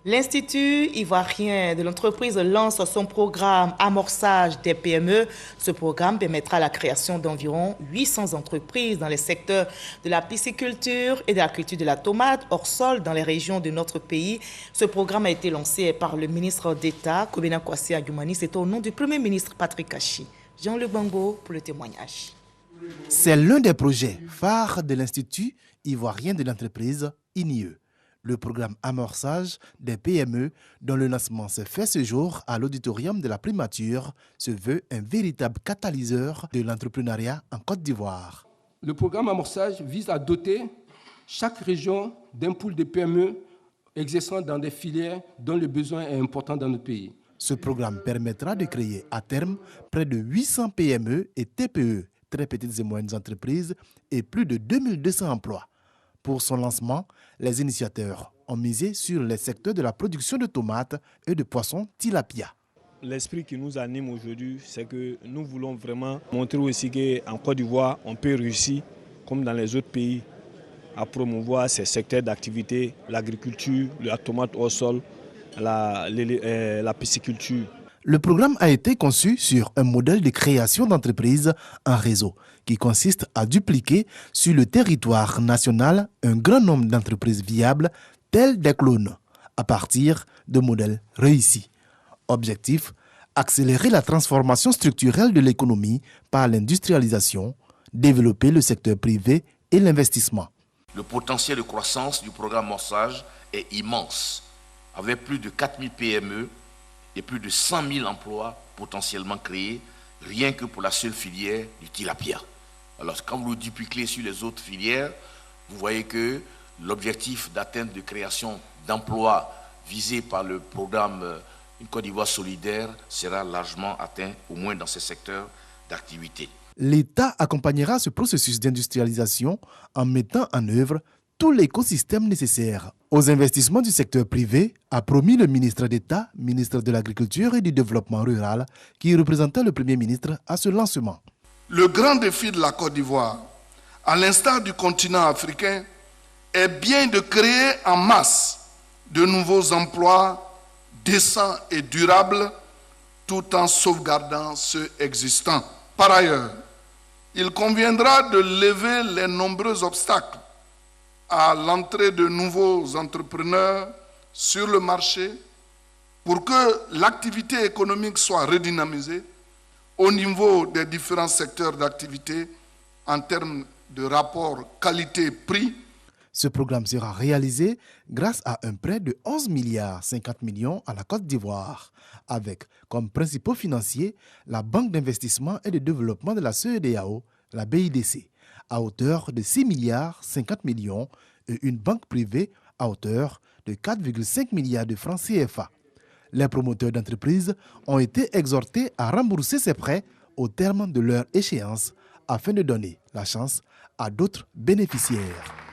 L'Institut ivoirien de l'entreprise lance son programme Amorçage des PME. Ce programme permettra la création d'environ 800 entreprises dans les secteurs de la pisciculture et de la culture de la tomate hors sol dans les régions de notre pays. Ce programme a été lancé par le ministre d'État, Kobena Kwasi Adjumani. C'est au nom du Premier ministre Patrick Kachi. Jean-Luc Bango pour le témoignage. C'est l'un des projets phares de l'Institut ivoirien de l'entreprise INIE. Le programme Amorçage des PME, dont le lancement se fait ce jour à l'auditorium de la primature, se veut un véritable catalyseur de l'entrepreneuriat en Côte d'Ivoire. Le programme Amorçage vise à doter chaque région d'un pool de PME exerçant dans des filières dont le besoin est important dans notre pays. Ce programme permettra de créer à terme près de 800 PME et TPE, très petites et moyennes entreprises, et plus de 2200 emplois. Pour son lancement, les initiateurs ont misé sur les secteurs de la production de tomates et de poissons tilapia. L'esprit qui nous anime aujourd'hui, c'est que nous voulons vraiment montrer aussi qu'en Côte d'Ivoire, on peut réussir, comme dans les autres pays, à promouvoir ces secteurs d'activité, l'agriculture, la tomate au sol, la pisciculture. Le programme a été conçu sur un modèle de création d'entreprises en réseau qui consiste à dupliquer sur le territoire national un grand nombre d'entreprises viables telles des clones à partir de modèles réussis. Objectif, accélérer la transformation structurelle de l'économie par l'industrialisation, développer le secteur privé et l'investissement. Le potentiel de croissance du programme Amorçage est immense, avec plus de 4000 PME et plus de 100 000 emplois potentiellement créés, rien que pour la seule filière du tilapia. Alors quand vous le dupliquez sur les autres filières, vous voyez que l'objectif d'atteinte de création d'emplois visé par le programme Une Côte d'Ivoire solidaire sera largement atteint, au moins dans ces secteurs d'activité. L'État accompagnera ce processus d'industrialisation en mettant en œuvre tout l'écosystème nécessaire aux investissements du secteur privé, a promis le ministre d'État, ministre de l'Agriculture et du Développement rural, qui représentait le Premier ministre à ce lancement. Le grand défi de la Côte d'Ivoire, à l'instar du continent africain, est bien de créer en masse de nouveaux emplois décents et durables, tout en sauvegardant ceux existants. Par ailleurs, il conviendra de lever les nombreux obstacles à l'entrée de nouveaux entrepreneurs sur le marché pour que l'activité économique soit redynamisée au niveau des différents secteurs d'activité en termes de rapport qualité-prix. Ce programme sera réalisé grâce à un prêt de 11 milliards 50 millions à la Côte d'Ivoire, avec comme principaux financiers la Banque d'investissement et de développement de la CEDEAO, la BIDC, à hauteur de 6 milliards 50 millions et une banque privée à hauteur de 4,5 milliards de francs CFA. Les promoteurs d'entreprises ont été exhortés à rembourser ces prêts au terme de leur échéance afin de donner la chance à d'autres bénéficiaires.